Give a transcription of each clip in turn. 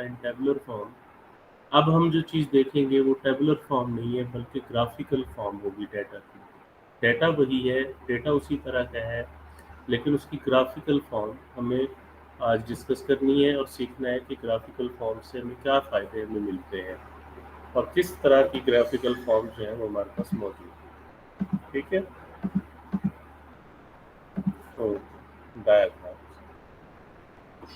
इन tabular form. अब हम जो चीज़ देखेंगे वो टेबुलर फॉर्म नहीं है बल्कि ग्राफिकल फॉर्म होगी डेटा की। डेटा वही है, डेटा उसी तरह का है, लेकिन उसकी ग्राफिकल फॉर्म हमें आज डिस्कस करनी है और सीखना है कि ग्राफिकल फॉर्म से हमें क्या फ़ायदे हमें मिलते हैं और किस तरह की ग्राफिकल फॉर्म जो है वो हमारे पास मौजूद है। ठीक है, तो डायग्राम्स,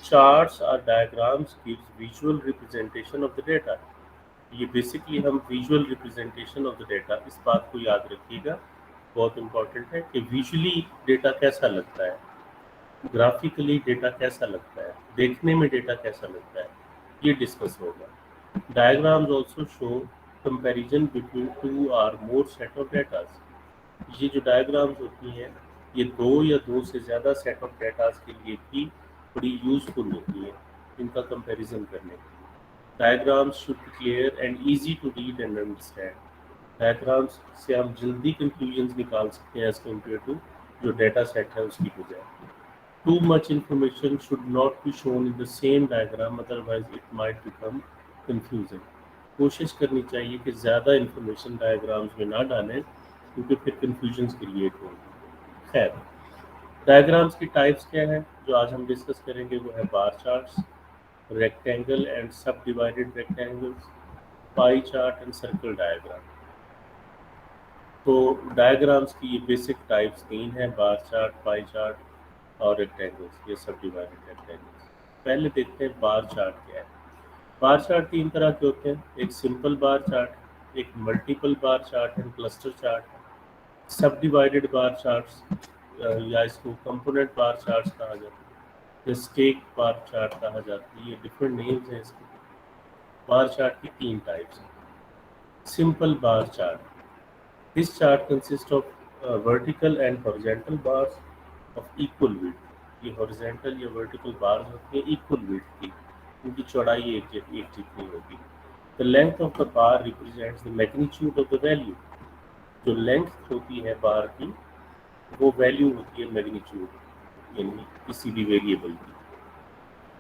चार्ट्स और diagrams gives visual representation of the data. ये बेसिकली हम visual representation of the data, इस बात को याद रखिएगा, बहुत इंपॉर्टेंट है कि विजुअली डेटा कैसा लगता है, ग्राफिकली डेटा कैसा लगता है, देखने में डेटा कैसा लगता है, ये डिस्कस होगा। Diagrams also show comparison between two और मोर सेट ऑफ डेटास। ये जो डायग्राम्स होती हैं ये दो या दो से ज़्यादा सेट ऑफ डेटास के लिए भी बड़ी यूजफुल होती हैं, इनका कंपैरिजन करने के लिए। Diagrams should be clear and easy to read and understand. Diagrams से हम जल्दी कंक्लूजन्स निकाल सकते हैं एज कम्पेयर टू जो डेटा सेट है उसकी बजाय। Too much information should not be shown in the same diagram, otherwise it might become confusing. कोशिश करनी चाहिए कि ज़्यादा इंफॉर्मेशन डायग्राम्स में ना डालें क्योंकि फिर कन्फ्यूजन्स क्रिएट होंगी। खैर, डायग्राम्स की टाइप्स क्या हैं जो आज हम डिस्कस करेंगे, वो है बार चार्ट्स, रेक्टेंगल एंड सब divided rectangles, pie chart and circle diagram. तो डायग्राम्स की ये बेसिक टाइप्स तीन हैं, बार चार्ट, पाई चार्ट और रेक्टेंगल्स, ये सब डिवाइडेड रेक्टेंगल्स। पहले देखते हैं बार चार्ट क्या है। बार चार्ट तीन तरह के होते हैं, एक सिंपल बार चार्ट, एक multiple bar chart and cluster chart, सब डिवाइडेड बार चार्ट्स या इसको कंपोनेंट बार चार्ट्स कहा जाता है, या स्टेक बार चार्ट कहा जाता है, ये डिफरेंट नेम्स हैं इसके। बार चार्ट की तीन टाइप्स हैं। Simple bar chart, this chart consists of vertical and horizontal bars of equal width. ये horizontal या vertical bars होती हैं equal width की, उनकी चौड़ाई एक जितनी होगी। The length of the bar represents the magnitude of the value. जो length होती है बार की वो वैल्यू होती है मैग्नीट्यूड, यानी किसी भी वेरिएबल की।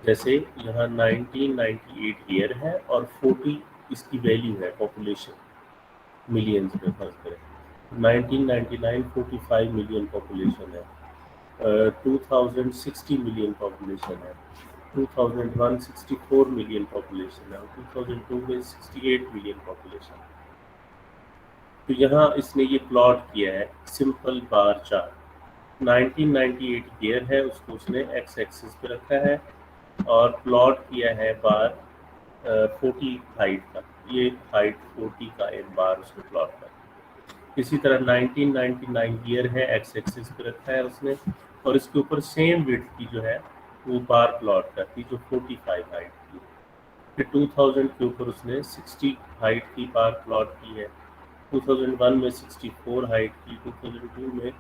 जैसे यहाँ 1998 ईयर है और 40 इसकी वैल्यू है, पॉपुलेशन मिलियंस में फर्ज करें। 1999 45 मिलियन पॉपुलेशन है, 2060 मिलियन पॉपुलेशन है, 2001 64 मिलियन पॉपुलेशन है, 2002 में 68 मिलियन पॉपुलेशन। तो यहाँ इसने ये प्लॉट किया है सिंपल बार चार्ट। 1998 ईयर है, उसको उसने एक्स एक्सिस पे रखा है और प्लॉट किया है बार 40 हाइट का, ये हाइट 40 का एक बार उसने प्लॉट किया। इसी तरह 1999 ईयर है, एक्स एक्सिस पे रखा है उसने और इसके ऊपर सेम विड्थ की जो है वो बार प्लॉट करती जो 45 हाइट की। फिर 2000 के ऊपर उसने 60 हाइट की बार प्लॉट की है, 2001 में 64 हाइट की, 2002 में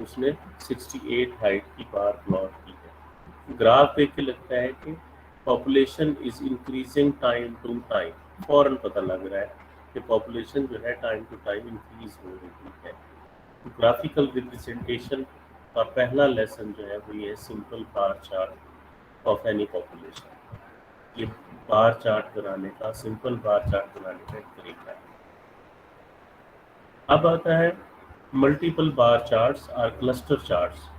उसने 68 हाइट की बार प्लॉट की है। ग्राफ देख के लगता है कि population is increasing time to time, फौरन पता लग रहा है कि पॉपुलेशन जो है टाइम टू टाइम इंक्रीज हो रही है। ग्राफिकल रिप्रेजेंटेशन का पहला लेसन जो है वो ये simple bar chart of any population. ये बार चार्ट बनाने का, सिंपल बार चार्ट बनाने का एक तरीका है। अब आता है मल्टीपल बार चार्ट्स और क्लस्टर चार्ट्स।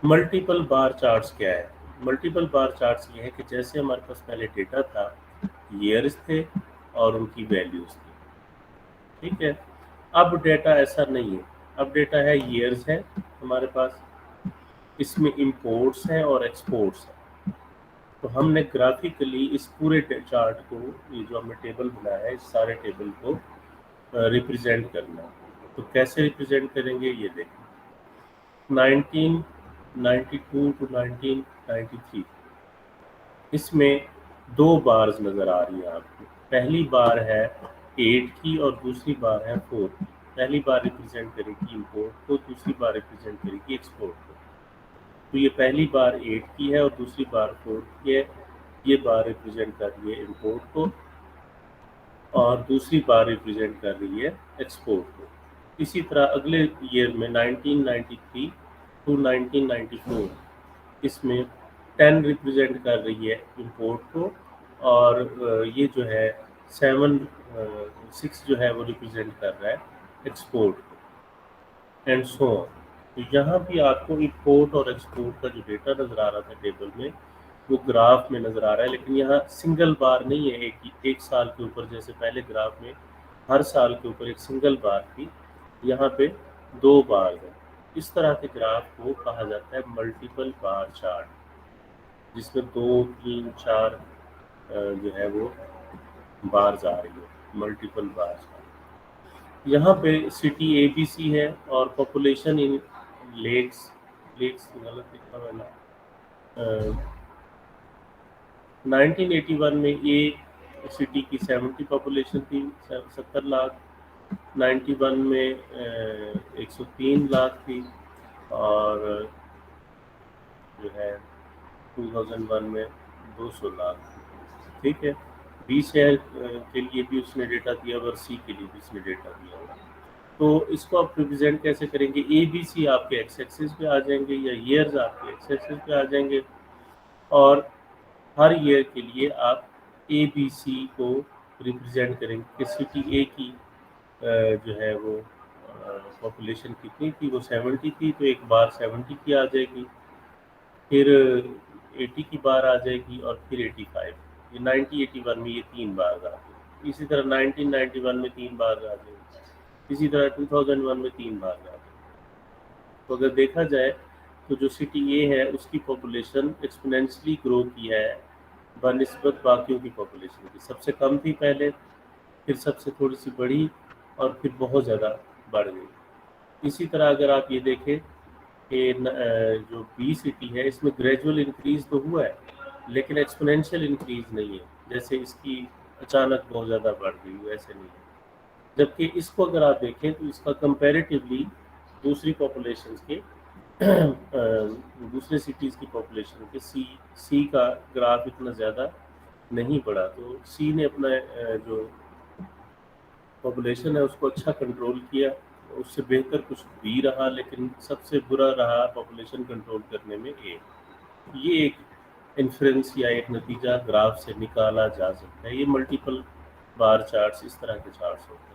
मल्टीपल बार चार्ट्स क्या है? मल्टीपल बार चार्ट्स ये है कि जैसे हमारे पास पहले डेटा था, ईयर्स थे और उनकी वैल्यूज थी, ठीक है। अब डेटा ऐसा नहीं है, अब डेटा है ईयर्स है हमारे पास, इसमें इंपोर्ट्स हैं और एक्सपोर्ट्स हैं। तो हमने ग्राफिकली इस पूरे चार्ट को, ये जो हमने टेबल बनाया है, इस सारे टेबल को रिप्रेजेंट करना है। तो कैसे रिप्रेजेंट करेंगे ये देखें। 1992 टू 1993 इसमें दो बार्स नज़र आ रही है आपको। पहली बार है 8 की और दूसरी बार है 4 की। पहली बार रिप्रेजेंट करेगी इंपोर्ट को, दूसरी बार रिप्रेजेंट करेगी एक्सपोर्ट को। तो ये पहली बार 8 की है और दूसरी बार 4 की है। ये बार रिप्रेजेंट कर रही है इंपोर्ट को और दूसरी बार रिप्रेजेंट कर रही है एक्सपोर्ट को। इसी तरह अगले ईयर में 1993 टू 1994 इसमें 10 ریپرزینٹ کر رہی ہے امپورٹ کو، اور یہ جو ہے 6 جو ہے وہ ریپرزینٹ کر رہا ہے ایکسپورٹ کو، اینڈ سو آن۔ تو یہاں بھی آپ کو امپورٹ اور ایکسپورٹ کا جو ڈیٹا نظر آ رہا تھا ٹیبل میں، وہ گراف میں نظر آ رہا ہے، لیکن یہاں سنگل بار نہیں ہے ایک سال کے اوپر، جیسے پہلے گراف میں ہر سال کے اوپر ایک سنگل بار تھی، یہاں پہ 2 بار ہے۔ اس طرح کے گراف کو کہا جاتا ہے ملٹیپل بار چارٹ، جس میں 2 3 4 جو ہے وہ بارز آ رہی ہے، ملٹیپل بار چارٹ۔ یہاں پہ سٹی اے بی سی ہے، اور پاپولیشن ان لیکس غلط لکھا میں نے 1981 میں اے سٹی کی 70 پاپولیشن تھی، 70 لاکھ، 91 میں 103 لاکھ تھی، اور جو ہے 2001 میں 200 لاکھ تھی۔ ٹھیک ہے، بی شہر کے لیے بھی اس نے ڈیٹا دیا اور سی کے لیے بھی اس نے ڈیٹا دیا ہوا۔ تو اس کو آپ ریپرزینٹ کیسے کریں گے؟ اے بی سی آپ کے ایکس ایکسس پہ آ جائیں گے، یا ایئرز آپ کے ایکس ایکسس پہ آ جائیں گے، اور ہر ایئر کے لیے آپ اے بی سی کو ریپرزینٹ کریں گے کہ سٹی اے کی جو ہے وہ پاپولیشن کتنی تھی، وہ 70 تھی، تو ایک بار 70 کی آ جائے گی، پھر 80 کی بار آ جائے گی، اور پھر 85۔ یہ 1981 میں یہ 3 بار آ گئی، اسی طرح 1991 میں 3 بار آ جائے گی، اسی طرح 2001 میں 3 بار آ جائے گی۔ تو اگر دیکھا جائے تو جو سٹی اے ہے اس کی پاپولیشن ایکسپونینشلی گرو کی ہے بنسبت باقیوں کی پاپولیشن کی، سب سے کم تھی پہلے، پھر سب سے تھوڑی سی بڑھی، اور پھر بہت زیادہ بڑھ گئی۔ اسی طرح اگر آپ یہ دیکھیں کہ جو بی سٹی ہے اس میں گریجول انکریز تو ہوا ہے، لیکن ایکسپونینشیل انکریز نہیں ہے، جیسے اس کی اچانک بہت زیادہ بڑھ گئی، ویسے نہیں ہے۔ جبکہ اس کو اگر آپ دیکھیں تو اس کا کمپیریٹیولی دوسری پاپولیشنز کے دوسرے سٹیز کی پاپولیشن کے سی کا گراف اتنا زیادہ نہیں بڑھا، تو سی نے اپنا جو پاپولیشن ہے اس کو اچھا کنٹرول کیا، اس سے بہتر کچھ بھی رہا، لیکن سب سے برا رہا پاپولیشن کنٹرول کرنے میں اے۔ یہ ایک انفرنس یا ایک نتیجہ گراف سے نکالا جا سکتا ہے۔ یہ ملٹیپل بار چارٹس اس طرح کے چارٹس ہوتے ہیں۔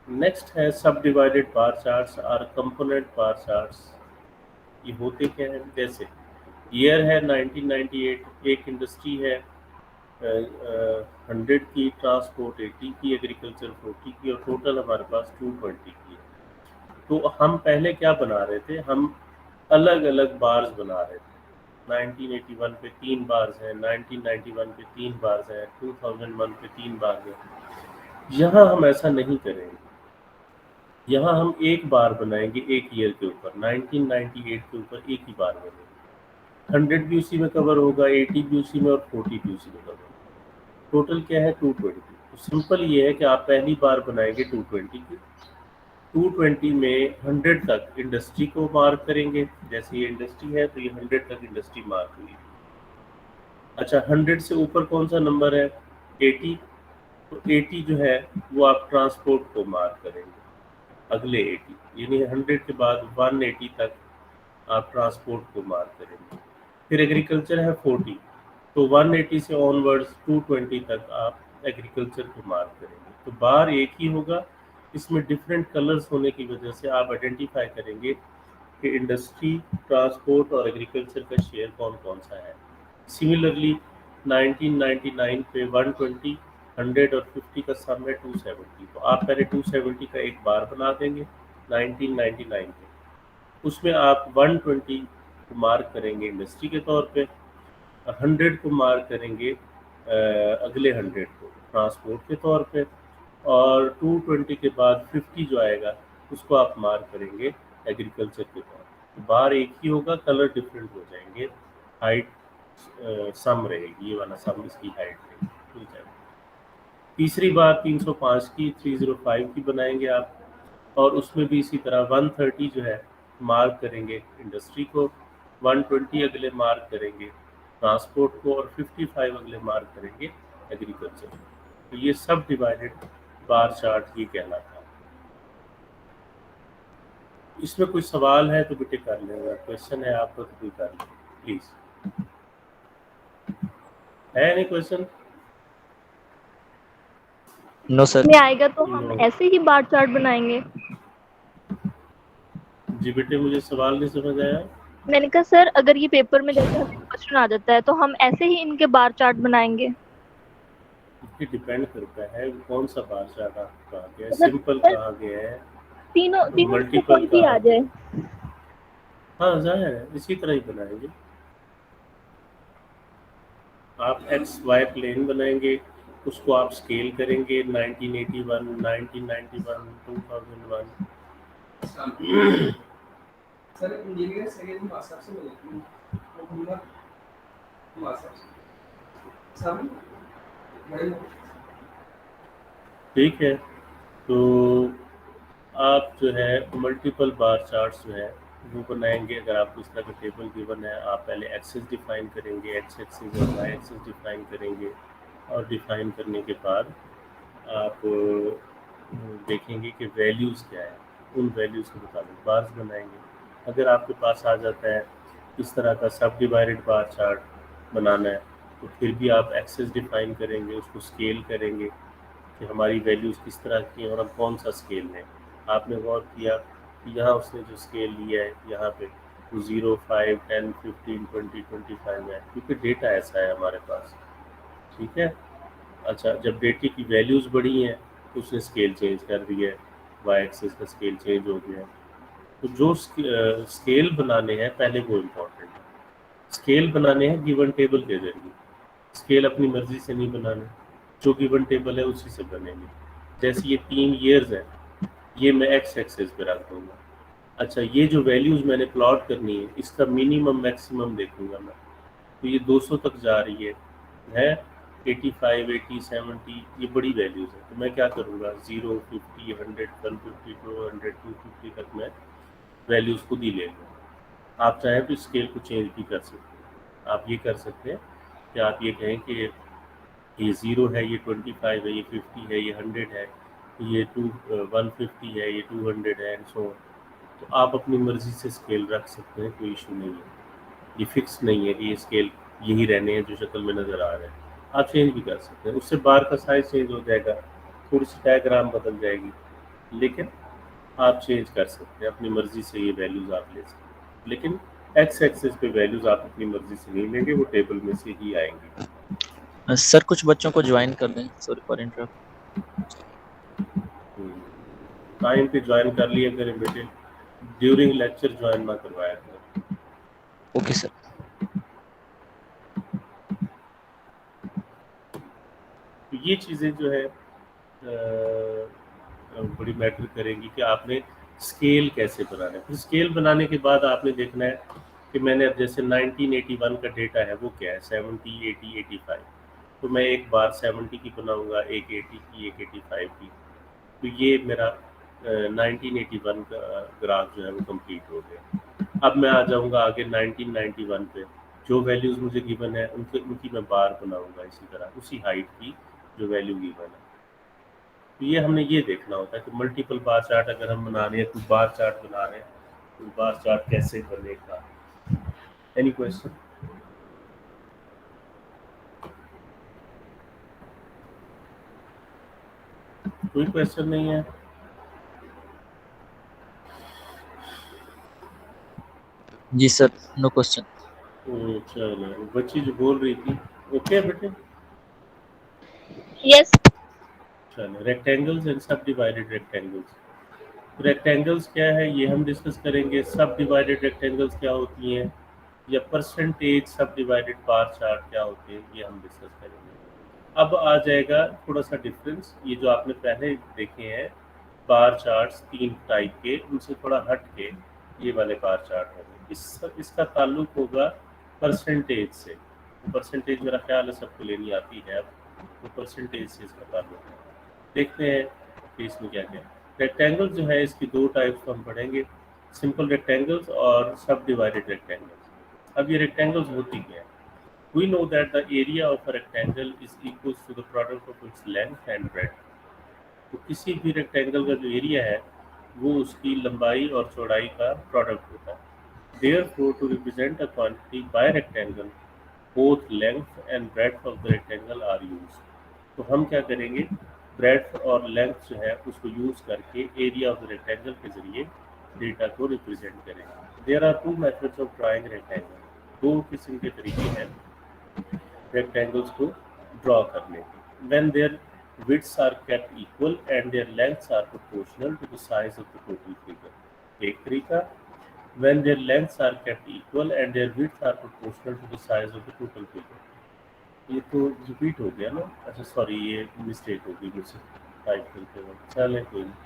نیکسٹ ہے سب ڈیوائڈیڈ بار چارٹس اور کمپوننٹ بار چارٹس۔ یہ ہوتے کیا ہیں؟ جیسے ایئر ہے 1998، ایک انڈسٹری ہے 100 کی، ٹرانسپورٹ 80 کی، ایگریکلچر 40 کی، اور ٹوٹل ہمارے پاس 220 کی ہے۔ تو ہم پہلے کیا بنا رہے تھے؟ ہم الگ الگ بارز بنا رہے تھے۔ 1981 پہ 3 بارز ہیں، 1991 پہ 3 بارز ہیں، 2001 پہ 3 بارز ہیں۔ یہاں ہم ایسا نہیں کریں گے، یہاں ہم ایک بار بنائیں گے ایک ایئر کے اوپر، 1998 کے اوپر ایک ہی بار بنے گی، 100 بھی اسی میں کور ہوگا، 80 بھی اسی میں، اور 40 بھی اسی میں کور ہوگا۔ ٹوٹل کیا ہے؟ 220۔ تو سمپل یہ ہے کہ آپ پہلی بار بنائیں گے 220 کی، 220 میں 100 تک انڈسٹری کو مارک کریں گے، جیسے یہ انڈسٹری ہے تو یہ 100 تک انڈسٹری مارک ہوئی۔ اچھا 100 سے اوپر کون سا نمبر ہے؟ 80، تو 80 جو ہے وہ آپ ٹرانسپورٹ کو مارک کریں گے، اگلے 80، یعنی 100 کے بعد 180 تک آپ ٹرانسپورٹ کو مارک کریں گے۔ پھر ایگریکلچر ہے 40، تو 180 سے آن ورڈز 220 تک آپ ایگریکلچر کو مارک کریں گے۔ تو بار ایک ہی ہوگا، اس میں ڈفرینٹ کلرز ہونے کی وجہ سے آپ آئیڈینٹیفائی کریں گے کہ انڈسٹری، ٹرانسپورٹ اور ایگریکلچر کا شیئر کون کون سا ہے۔ سملرلی 1999 پہ 120، 100 اور 50 کا سم ہے 270، تو آپ پہلے 270 کا ایک بار بنا دیں گے 1999 پہ، اس میں آپ 120 کو مارک کریں گے انڈسٹری کے طور پہ، 100 کو مارک کریں گے اگلے 100 کو ٹرانسپورٹ کے طور پہ، اور 220 کے بعد 50 جو آئے گا اس کو آپ مارک کریں گے ایگریکلچر کے طور پہ۔ بار ایک ہی ہوگا، کلر ڈفرینٹ ہو جائیں گے، ہائٹ سم رہے گی، یہ والا سم اس کی ہائٹ رہے گی، ٹھیک ہے۔ تیسری بار 305 کی، 305 کی بنائیں گے آپ، اور اس میں بھی اسی طرح 130 جو ہے مارک کریں گے انڈسٹری کو، 120 اگلے مارک کریں گے ٹرانسپورٹ کو، اور 55 اگلے مارک کریں گے ایگریکلچر کو۔ تو یہ سب ڈیوائڈیڈ بار چارٹ یہ کہلاتا ہے۔ اس میں کوئی سوال ہے تو بیٹے کر لیں گا، کویشچن ہے آپ کا تو کوئی کر لیں۔ प्लीज। है any question? No sir. में आएगा तो हम No. ऐसे ही बार चार्ट बनाएंगे। जी बेटे मुझे सवाल नहीं समझ आया। मैंने कहा सर अगर ये पेपर में जैसे हमें क्वेश्चन आ जाता है तो हम ऐसे ही इनके बार चार्ट बनाएंगे। ये डिपेंड करता है कौन सा बार चार्ट आपको कहा गया है, मतलब सिंपल सर कहा गया है, तीनों में से मल्टीपल कोई भी कहा आ गया। जाए। हाँ जाहिर है इसी तरह ही बनाएंगे। आप एक्स वाई प्लेन बनाएंगे, उसको आप स्केल करेंगे 1981, 1991, 2001। सर इंजीनियर सेकंड व्हाट्सएप से मिलेगी और घूमना व्हाट्सएप से सब बड़े ठीक है, तो आप जो है मल्टीपल बार चार्ट्स जो है वो बनाएंगे। अगर आपको इस तरह का टेबल गिवन है, आप पहले एक्सेस डिफाइन करेंगे, एक्स एक्सिस और वाई एक्सिस डिफाइन करेंगे, और डिफाइन करने के बाद आप देखेंगे कि वैल्यूज़ क्या है, उन वैल्यूज़ के मुताबिक बार्स बनाएंगे। अगर आपके पास आ जाता है इस तरह का सब डिवाइडेड बार चार्ट बनाना है, तो फिर भी आप एक्सेस डिफाइन करेंगे, उसको स्केल करेंगे कि हमारी वैल्यूज़ किस तरह की हैं और हम कौन सा स्केल लें। आपने गौर किया कि यहाँ उसने जो स्केल लिया है यहाँ पे वो 0, 5, 10, 15, 20, 25 है, क्योंकि डेटा ऐसा है हमारे पास। ठीक है, अच्छा जब डेटे की वैल्यूज़ बढ़ी हैं तो उसने स्केल चेंज कर दिया है, वाई एक्सिस का स्केल चेंज हो गया है। तो जो स्केल बनाने हैं पहले वो इम्पोर्टेंट है। स्केल बनाने हैं गिवन टेबल के जरिए, स्केल अपनी मर्जी से नहीं बनाने, जो गिवन टेबल है उसी से बनेंगे। जैसे ये 3 ईयर्स है, ये मैं एक्स एक्सेस पे रख दूंगा। अच्छा ये जो वैल्यूज़ मैंने प्लॉट करनी है इसका मिनिमम मैक्सिमम देखूंगा मैं, तो ये 200 तक जा रही है 85, 80, 70, ये बड़ी वैल्यूज़ है। तो मैं क्या करूँगा 0, 50, 100, 150, 200, 250 तक मैं वैल्यूज़ खुद ही ले लूँगा। आप चाहें तो स्केल को चेंज भी कर सकते हैं। आप ये कर सकते हैं कि आप ये कहें कि ये 0 है, ये 25 है, ये 50 है, ये 100 है, ये 150 है, ये 200 है, एंड सो। तो आप अपनी मर्ज़ी से स्केल रख सकते हैं, कोई इशू नहीं है। ये फिक्स नहीं है कि ये स्केल यही रहने हैं जो शक्ल में नज़र आ रहे हैं, आप चेंज भी कर सकते हैं। उससे बार का साइज चेंज हो जाएगा, थोड़ी सी डायग्राम बदल जाएगी, लेकिन आप चेंज कर सकते हैं अपनी मर्ज़ी से। ये वैल्यूज़ आप ले सकते हैं, लेकिन एक्स एक्सिस पे वैल्यूज़ आप अपनी मर्ज़ी से नहीं लेंगे, वो टेबल में से ही आएंगी। सर कुछ बच्चों को ज्वाइन कर दें, सॉरी फॉर इंटरप्ट। टाइम पे ज्वाइन कर लिया करें बेटे, ड्यूरिंग लेक्चर ज्वाइन ना करवाया करें। Okay sir. तो ये चीज़ें जो है बड़ी मैटर करेंगी कि आपने स्केल कैसे बनाना है। फिर स्केल बनाने के बाद आपने देखना है कि मैंने अब जैसे 1981 का डेटा है वो क्या है, 70, 80, 85। तो मैं एक बार 70 की बनाऊंगा, एक 80 की, एक 85 की। तो ये मेरा 1981 का ग्राफ जो है वो कंप्लीट हो गया। अब मैं आ जाऊंगा आगे 1991 पे, जो वैल्यूज़ मुझे गिवन है उनकी मैं बार बनाऊंगा इसी तरह, उसी हाइट की जो वैल्यू गिवन है। तो ये हमने ये देखना होता है कि मल्टीपल बार चार्ट अगर हम बना रहे हैं, तो बार चार्ट बना रहे हैं, तो बार चार्ट कैसे बनेगा। Any question? कोई क्वेश्चन नहीं है? जी सर, नो क्वेश्चन। चलो बच्ची जो बोल रही थी, ओके बेटे। यस। चलो रेक्टेंगल्स एंड सब डिवाइडेड रेक्टेंगल्स। रेक्टेंगल्स क्या है ये हम डिस्कस करेंगे, सब डिवाइडेड रेक्टेंगल्स क्या होती हैं, या परसेंटेज सब डिवाइडेड बार चार्ट क्या होते हैं, ये हम डिस्कस करेंगे। अब आ जाएगा थोड़ा सा डिफरेंस, ये जो आपने पहले देखे हैं बार चार्ट्स 3 टाइप के, उनसे थोड़ा हट के ये वाले बार चार्ट होंगे। इसका ताल्लुक होगा परसेंटेज से। परसेंटेज मेरा ख्याल है सबको लेनी आती है, अब तो परसेंटेज से इसका ताल्लुक है। देखते हैं कि इसमें क्या क्या है। रेक्टेंगल जो है इसकी 2 टाइप्स को हम पढ़ेंगे, सिंपल रेक्टेंगल्स और सब डिवाइडेड रेक्टेंगल्स। अब ये रेक्टेंगल्स होती क्या है? We know that the area of a rectangle is equals to the product of its length and breadth. तो किसी भी रेक्टेंगल का जो एरिया है वो उसकी लंबाई और चौड़ाई का प्रोडक्ट होता है। Therefore, to represent a quantity by rectangle, both length and breadth of the rectangle are used. तो हम क्या करेंगे, breadth और length जो है उसको यूज करके एरिया ऑफ द रेक्टेंगल के जरिए डेटा को रिप्रेजेंट करेंगे. There are two methods of drawing rectangle. दो किस्म के तरीके हैं rectangles को draw करने के. When their widths are kept equal and their lengths are proportional to the size of the total figure. एक तरीका, when their lengths are kept equal and their widths are proportional to the size of the total figure. ये तो repeat हो गया ना, अच्छा sorry ये mistake हो गई मुझसे टाइप करते वक्त. चले कोई नहीं,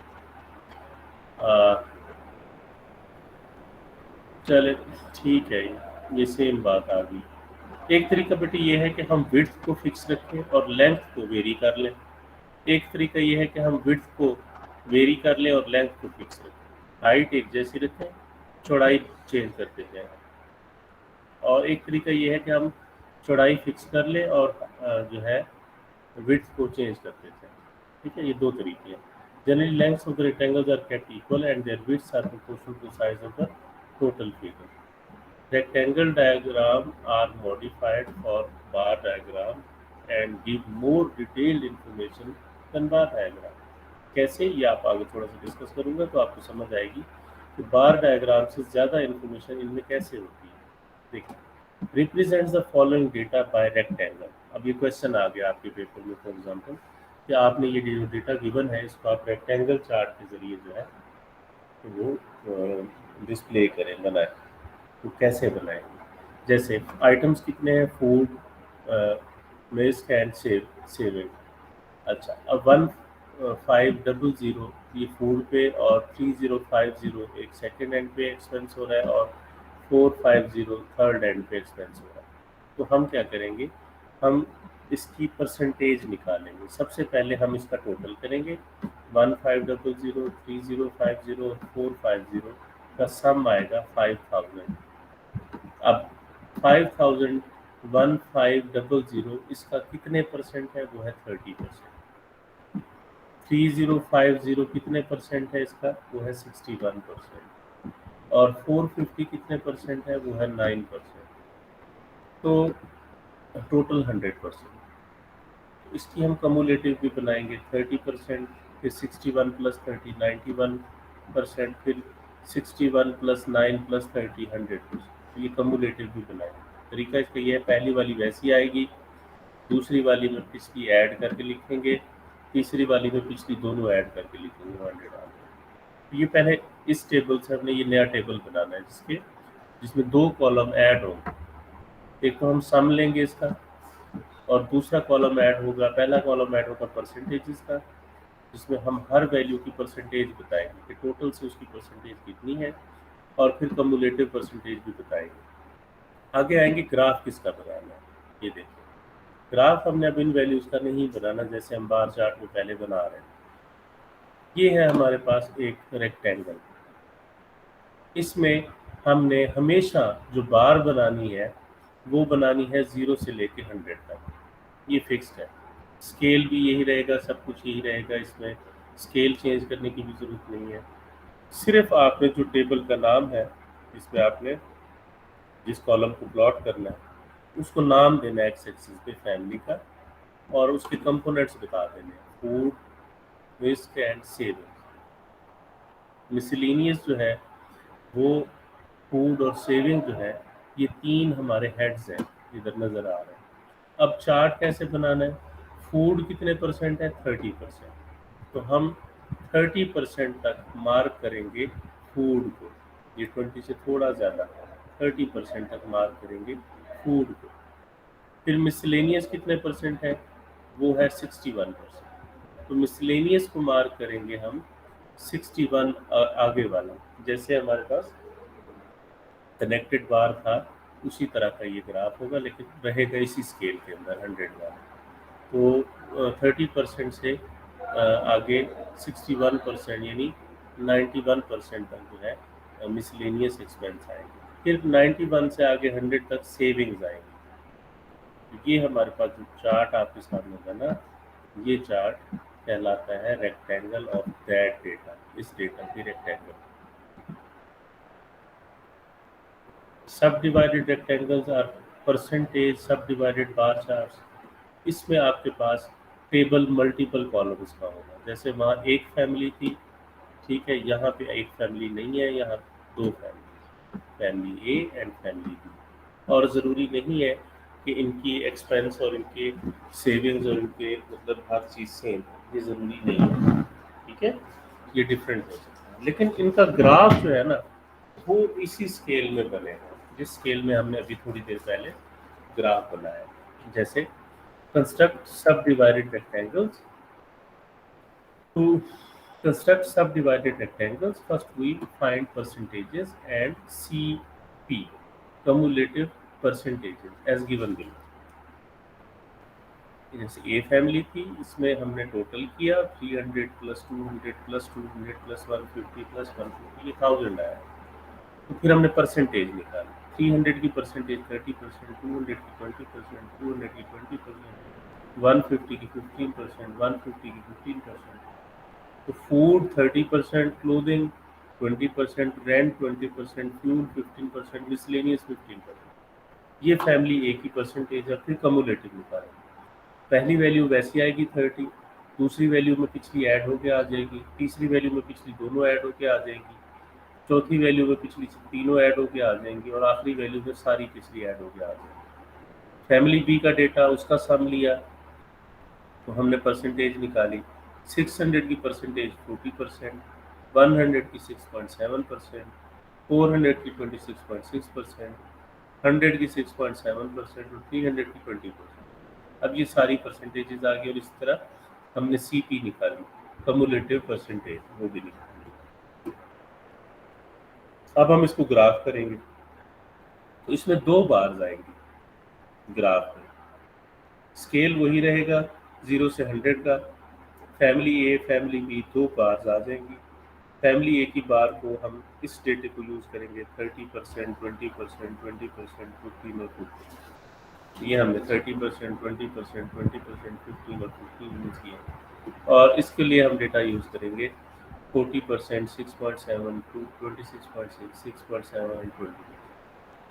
चले ठीक है, ये सेम बात आ गई. एक तरीका बेटे ये है कि हम विड्थ को फिक्स रखें और लेंथ को वेरी कर लें. एक तरीका ये है कि हम विड्थ को वेरी कर लें और लेंथ को फिक्स रखें. हाइट एक जैसी रखें, चौड़ाई चेंज करते जाएं. और एक तरीका ये है कि हम चौड़ाई फिक्स कर लें और जो है विड्थ को चेंज करते जाएं. ठीक है, ये दो तरीके हैं. Generally lengths of the rectangles are kept equal and their widths are proportional to size of the total figure. Rectangle diagram are modified for bar diagram and give more detailed information than bar diagram. कैसे, ये आप आगे थोड़ा सा discuss करूंगा तो आपको समझ आएगी कि बार डायग्राम से ज़्यादा इन्फॉर्मेशन इनमें कैसे होती है. देखिए, represents the following data bye rectangle. अब ये क्वेश्चन आ गया आपके पेपर में फॉर एग्जांपल कि आपने ये जो डेटा गिवन है इसको आप रेक्टेंगल चार्ट के ज़रिए जो है वो डिस्प्ले करें, बनाएं. तो कैसे बनाएंगे, जैसे आइटम्स कितने हैं, फूड, मिस्क एंड सेविंग. अच्छा, अब 1500 ये फूड पे और 3050 एक सेकेंड एंड पे एक्सपेंस हो रहा है और 450 थर्ड एंड पे एक्सपेंस हो रहा है. तो हम क्या करेंगे, हम इसकी परसेंटेज निकालेंगे. सबसे पहले हम इसका टोटल करेंगे. 1500, 3050 और 450 का सम आएगा 5000. अब 5000 1500 इसका कितने परसेंट है, वो है 30%. 3050 कितने परसेंट है इसका, वो है 61%. और 450 कितने परसेंट है, वो है 9%. तो टोटल 100%. इसकी हम कम्युलेटिव भी बनाएंगे. 30%, फिर 61 प्लस 30 91%, फिर 61 प्लस 9 प्लस 30 100%. तो ये कम्युलेटिव भी बनाएंगे. तरीका इसका ये है, पहली वाली वैसी आएगी, दूसरी वाली में पिछली ऐड करके लिखेंगे, तीसरी वाली में पिछली दोनों ऐड करके लिखेंगे 100 आ गया. ये पहले इस टेबल से हमने ये नया टेबल बनाना है जिसमें दो कॉलम ऐड होंगे. एक तो हम सम लेंगे इसका और दूसरा कॉलम ऐड होगा, पहला कॉलम ऐड होगा परसेंटेज का, जिसमें हम हर वैल्यू की परसेंटेज बताएंगे कि टोटल से उसकी परसेंटेज कितनी है, और फिर कम्युलेटिव परसेंटेज भी बताएंगे. आगे आएंगे ग्राफ किसका बनाना है. ये देखिए, ग्राफ हमने अब इन वैल्यूज़ का नहीं बनाना जैसे हम बार चार्ट में पहले बना रहे हैं. ये है हमारे पास एक रेक्टेंगल. इसमें हमने हमेशा जो बार बनानी है वो बनानी है 0 से लेके 100 तक. ये फिक्स्ड है. स्केल भी यही रहेगा, सब कुछ यही रहेगा. इसमें स्केल चेंज करने की भी ज़रूरत नहीं है. सिर्फ आपने जो टेबल का नाम है जिसमें आपने जिस कॉलम को प्लॉट करना है उसको नाम देना है एक्स एक्सिस पे फैमिली का, और उसके कंपोनेंट्स बता देने हैं, food, Mishk and saving. Miscellaneous जो है वो फूड और सेविंग जो है ये तीन हमारे हेड्स हैं इधर नज़र आ रहे हैं. अब चार्ट कैसे बनाना है, फूड कितने परसेंट है, 30%. तो हम 30% तक मार्क करेंगे फूड को. ये 20 से थोड़ा ज़्यादा, 30% तक मार्क करेंगे फूड को. फिर मिसलेनियस कितने परसेंट है, वो है 61%. तो मिसलेनियस को मार्क करेंगे हम 61 आगे वाला. जैसे हमारे पास कनेक्टेड बार था उसी तरह का ये ग्राफ होगा, लेकिन रहेगा इसी स्केल के अंदर 100 वाला. तो 30% से आगे 61% यानी 91% तक जो है मिसलेनियस एक्सपेंस आएंगे. फिर 91 से आगे 100 तक सेविंग्स आएंगे. ये हमारे पास जो चार्ट आपके सामने बना, ये चार्ट कहलाता है रेक्टेंगल ऑफ दैट डेटा. इस डेटा की रेक्टेंगल. سب ڈیوائڈیڈ ریکٹینگلز اور پرسنٹیج سب ڈیوائڈیڈ بار چارٹس، اس میں آپ کے پاس ٹیبل ملٹیپل کالمز کا ہوگا. جیسے وہاں ایک فیملی تھی، ٹھیک ہے، یہاں پہ ایک فیملی نہیں ہے، یہاں دو family A and family B. اور ضروری نہیں ہے کہ ان کی ایکسپینس اور ان کے سیونگز اور ان کے مطلب ہر چیز سیم، یہ ضروری نہیں ہے، ٹھیک ہے، یہ ڈفرینٹ ہو سکتا ہے. لیکن ان کا گراف جو ہے نا وہ اسی اسکیل میں بنے گا جس اسکیل میں ہم نے ابھی تھوڑی دیر پہلے گراف بنایا. جیسے construct sub divided rectangles. To construct subdivided rectangles, first we find percentages and CP, cumulative percentages, as given below. جیسے اے فیملی تھی، اس میں ہم نے ٹوٹل کیا 300 پلس 200 پلس 200 پلس 150 پلس 150، یہ 1000 آیا. تو پھر ہم نے پرسنٹیج نکالی. 300 کی پرسنٹیج 30%، 200 کی 20%، 200 کی 20%، 150 کی 15%، 150 کی 15%. تو food 30%، clothing 20%، rent 20%، fuel 15%، miscellaneous 15%. یہ فیملی اے کی پرسنٹیج ہے. پھر کمولیٹو نکالیں. پہلی ویلیو ویسی آئے گی 30، دوسری ویلیو میں پچھلی ایڈ ہو کے آ جائے گی، تیسری ویلیو میں پچھلی دونوں ایڈ ہو کے آ جائے گی، چوتھی ویلیو میں پچھلی تینوں ایڈ ہو کے آ جائیں گی، اور آخری ویلیو میں ساری پچھلی ایڈ ہو کے آ جائیں گی. فیملی بی کا ڈیٹا، اس کا سم لیا تو ہم نے پرسنٹیج نکالی. 600 کی پرسنٹیج 40%، 100 کی 6.7%، 400 کی 26.6%، 100 کی 6.7% اور 300 کی 20%. اب یہ ساری پرسنٹیجز آ گئی، اور اس طرح ہم نے سی پی نکالی، کمولیٹو پرسنٹیج، وہ بھی نکالی. اب ہم اس کو گراف کریں گے تو اس میں 2 بارز آئیں گی گراف میں. اسکیل وہی رہے گا 0 سے 100 کا. Family A family B 2 bars آ جائیں گی. فیملی اے کی بار کو ہم اس ڈیٹے کو یوز کریں گے 30%، 20%، 20%، 15 اور 50. یہ ہم نے 30%، 20%، 20%، 15 اور 15 یوز کیا. اور اس کے لیے ہم ڈیٹا یوز کریں گے 40%، 6.7، 26.6، 6.7 اور 20.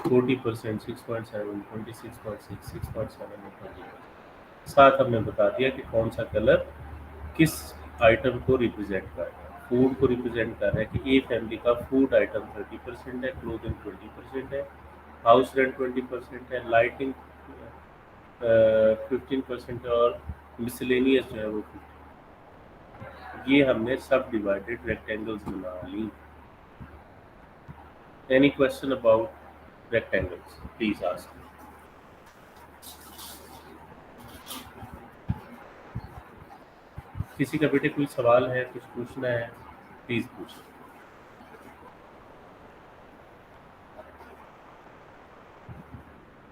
40%، 6.7، 26.6، 6.7 اور 20. ساتھ ہم نے بتا دیا کہ کون سا کلر کس آئٹم کو ریپرزینٹ کر رہا ہے. فوڈ کو ریپرزینٹ کر رہا ہے کہ اے فیملی کا فوڈ آئٹم 30% ہے، کلوتھنگ 20% ہے، ہاؤس رینٹ 20% ہے، لائٹنگ 15% اور مسلینیس جو ہے وہ 50%. یہ ہم نے سب ڈیوائڈیڈ ریکٹینگلز بنا لی. Any question about rectangles please ask. کسی کا بیٹے کوئی سوال ہے، کچھ پوچھنا ہے، پلیز پوچھیں.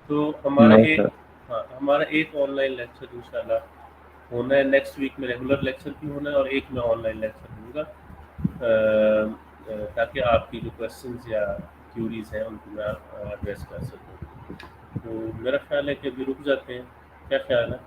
تو ہمارا ایک آن لائن لیکچر انشاءاللہ ہونا ہے نیکسٹ ویک میں. ریگولر لیکچر بھی ہونا ہے اور ایک میں آن لائن لیکچر ہوں گا، تاکہ آپ کی جو کویشچنز یا کیوریز ہیں ان کو میں ایڈریس کر سکوں. تو میرا خیال ہے کہ ابھی رک جاتے ہیں. کیا خیال ہے؟